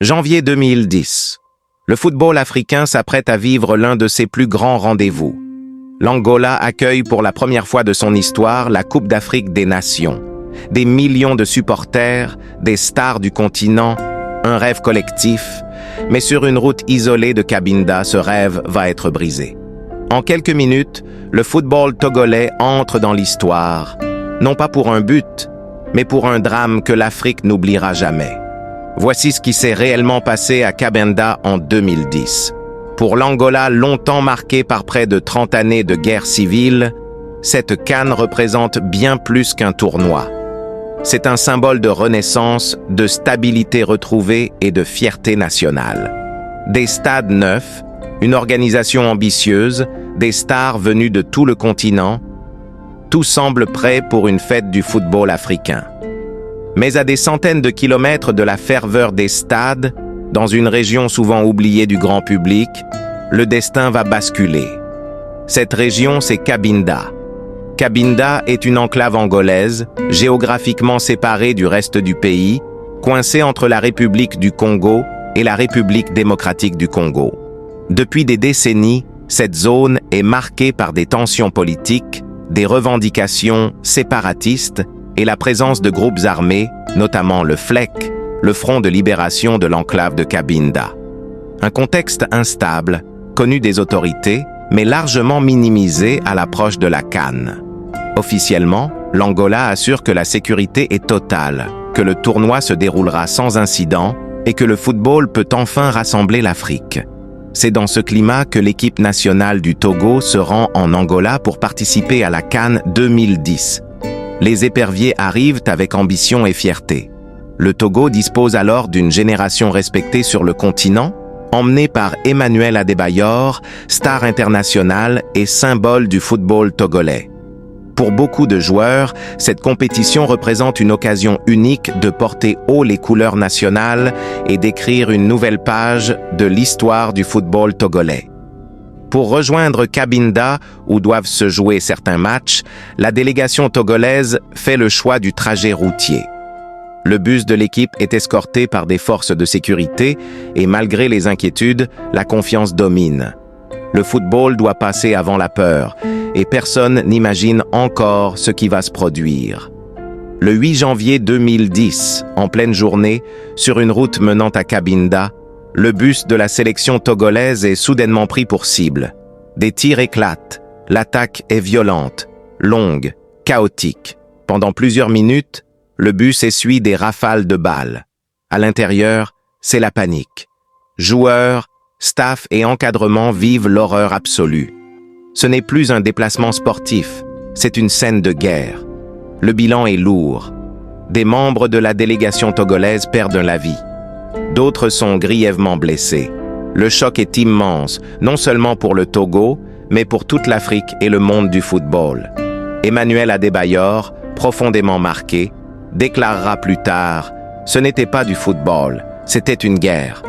Janvier 2010. Le football africain s'apprête à vivre l'un de ses plus grands rendez-vous. L'Angola accueille pour la première fois de son histoire la Coupe d'Afrique des Nations. Des millions de supporters, des stars du continent, un rêve collectif, mais sur une route isolée de Cabinda, ce rêve va être brisé. En quelques minutes, le football togolais entre dans l'histoire, non pas pour un but, mais pour un drame que l'Afrique n'oubliera jamais. Voici ce qui s'est réellement passé à Cabinda en 2010. Pour l'Angola, longtemps marqué par près de 30 années de guerre civile, cette CAN représente bien plus qu'un tournoi. C'est un symbole de renaissance, de stabilité retrouvée et de fierté nationale. Des stades neufs, une organisation ambitieuse, des stars venues de tout le continent, tout semble prêt pour une fête du football africain. Mais à des centaines de kilomètres de la ferveur des stades, dans une région souvent oubliée du grand public, le destin va basculer. Cette région, c'est Cabinda. Cabinda est une enclave angolaise, géographiquement séparée du reste du pays, coincée entre la République du Congo et la République démocratique du Congo. Depuis des décennies, cette zone est marquée par des tensions politiques, des revendications séparatistes et la présence de groupes armés, notamment le FLEC, le Front de libération de l'enclave de Cabinda. Un contexte instable, connu des autorités, mais largement minimisé à l'approche de la CAN. Officiellement, l'Angola assure que la sécurité est totale, que le tournoi se déroulera sans incident et que le football peut enfin rassembler l'Afrique. C'est dans ce climat que l'équipe nationale du Togo se rend en Angola pour participer à la CAN 2010. Les éperviers arrivent avec ambition et fierté. Le Togo dispose alors d'une génération respectée sur le continent, emmenée par Emmanuel Adebayor, star international et symbole du football togolais. Pour beaucoup de joueurs, cette compétition représente une occasion unique de porter haut les couleurs nationales et d'écrire une nouvelle page de l'histoire du football togolais. Pour rejoindre Cabinda, où doivent se jouer certains matchs, la délégation togolaise fait le choix du trajet routier. Le bus de l'équipe est escorté par des forces de sécurité et malgré les inquiétudes, la confiance domine. Le football doit passer avant la peur et personne n'imagine encore ce qui va se produire. Le 8 janvier 2010, en pleine journée, sur une route menant à Cabinda, le bus de la sélection togolaise est soudainement pris pour cible. Des tirs éclatent, l'attaque est violente, longue, chaotique. Pendant plusieurs minutes, le bus essuie des rafales de balles. À l'intérieur, c'est la panique. Joueurs, staff et encadrement vivent l'horreur absolue. Ce n'est plus un déplacement sportif, c'est une scène de guerre. Le bilan est lourd. Des membres de la délégation togolaise perdent la vie. D'autres sont grièvement blessés. Le choc est immense, non seulement pour le Togo, mais pour toute l'Afrique et le monde du football. Emmanuel Adebayor, profondément marqué, déclarera plus tard « Ce n'était pas du football, c'était une guerre ».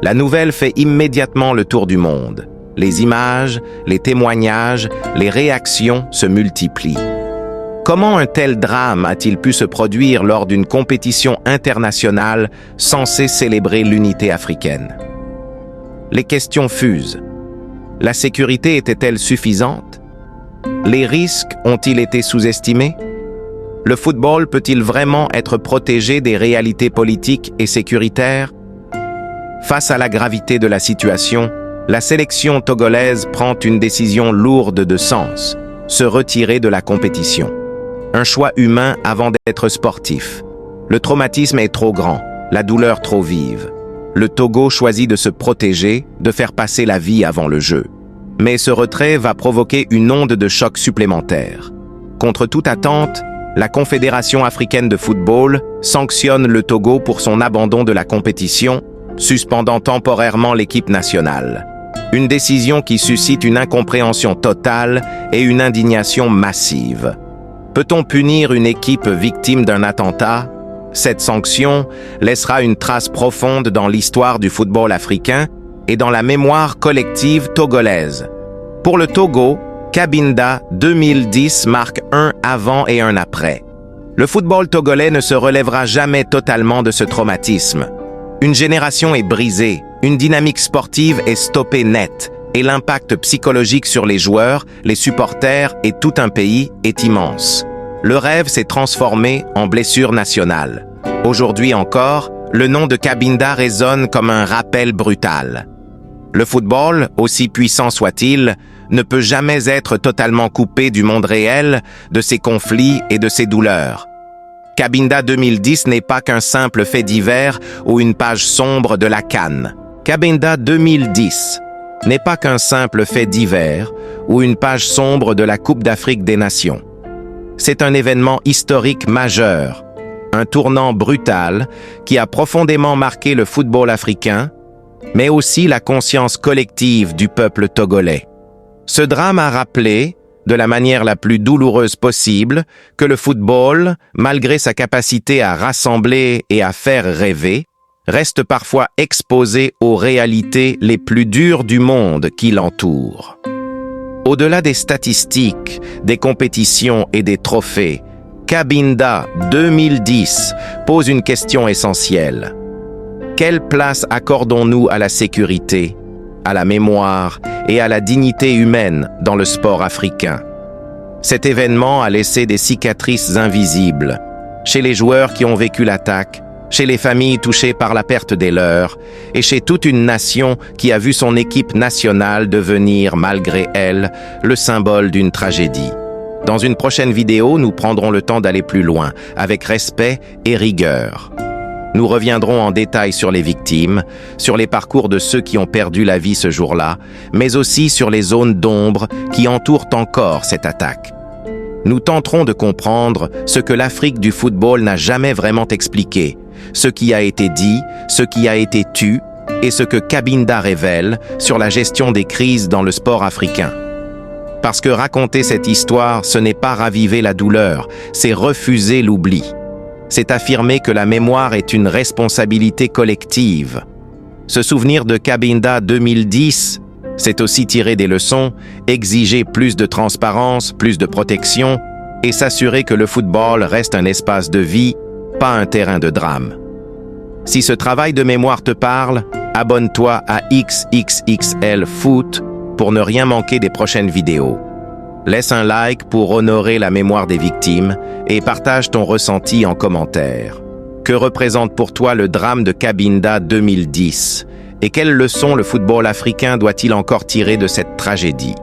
La nouvelle fait immédiatement le tour du monde. Les images, les témoignages, les réactions se multiplient. Comment un tel drame a-t-il pu se produire lors d'une compétition internationale censée célébrer l'unité africaine? Les questions fusent. La sécurité était-elle suffisante? Les risques ont-ils été sous-estimés? Le football peut-il vraiment être protégé des réalités politiques et sécuritaires? Face à la gravité de la situation, la sélection togolaise prend une décision lourde de sens, se retirer de la compétition. Un choix humain avant d'être sportif. Le traumatisme est trop grand, la douleur trop vive. Le Togo choisit de se protéger, de faire passer la vie avant le jeu. Mais ce retrait va provoquer une onde de choc supplémentaire. Contre toute attente, la Confédération africaine de football sanctionne le Togo pour son abandon de la compétition, suspendant temporairement l'équipe nationale. Une décision qui suscite une incompréhension totale et une indignation massive. Peut-on punir une équipe victime d'un attentat? Cette sanction laissera une trace profonde dans l'histoire du football africain et dans la mémoire collective togolaise. Pour le Togo, Cabinda 2010 marque un avant et un après. Le football togolais ne se relèvera jamais totalement de ce traumatisme. Une génération est brisée, une dynamique sportive est stoppée net, et l'impact psychologique sur les joueurs, les supporters et tout un pays est immense. Le rêve s'est transformé en blessure nationale. Aujourd'hui encore, le nom de Cabinda résonne comme un rappel brutal. Le football, aussi puissant soit-il, ne peut jamais être totalement coupé du monde réel, de ses conflits et de ses douleurs. Cabinda 2010 n'est pas qu'un simple fait divers ou une page sombre de la CAN. Cabinda 2010 n'est pas qu'un simple fait divers ou une page sombre de la Coupe d'Afrique des Nations. C'est un événement historique majeur, un tournant brutal qui a profondément marqué le football africain, mais aussi la conscience collective du peuple togolais. Ce drame a rappelé, de la manière la plus douloureuse possible, que le football, malgré sa capacité à rassembler et à faire rêver, reste parfois exposé aux réalités les plus dures du monde qui l'entoure. Au-delà des statistiques, des compétitions et des trophées, Cabinda 2010 pose une question essentielle. Quelle place accordons-nous à la sécurité, à la mémoire et à la dignité humaine dans le sport africain? Cet événement a laissé des cicatrices invisibles chez les joueurs qui ont vécu l'attaque, chez les familles touchées par la perte des leurs et chez toute une nation qui a vu son équipe nationale devenir, malgré elle, le symbole d'une tragédie. Dans une prochaine vidéo, nous prendrons le temps d'aller plus loin, avec respect et rigueur. Nous reviendrons en détail sur les victimes, sur les parcours de ceux qui ont perdu la vie ce jour-là, mais aussi sur les zones d'ombre qui entourent encore cette attaque. Nous tenterons de comprendre ce que l'Afrique du football n'a jamais vraiment expliqué, ce qui a été dit, ce qui a été tu, et ce que Cabinda révèle sur la gestion des crises dans le sport africain. Parce que raconter cette histoire, ce n'est pas raviver la douleur, c'est refuser l'oubli. C'est affirmer que la mémoire est une responsabilité collective. Se souvenir de Cabinda 2010, c'est aussi tirer des leçons, exiger plus de transparence, plus de protection, et s'assurer que le football reste un espace de vie, pas un terrain de drame. Si ce travail de mémoire te parle, abonne-toi à XXXL Foot pour ne rien manquer des prochaines vidéos. Laisse un like pour honorer la mémoire des victimes et partage ton ressenti en commentaire. Que représente pour toi le drame de Cabinda 2010 et quelles leçons le football africain doit-il encore tirer de cette tragédie?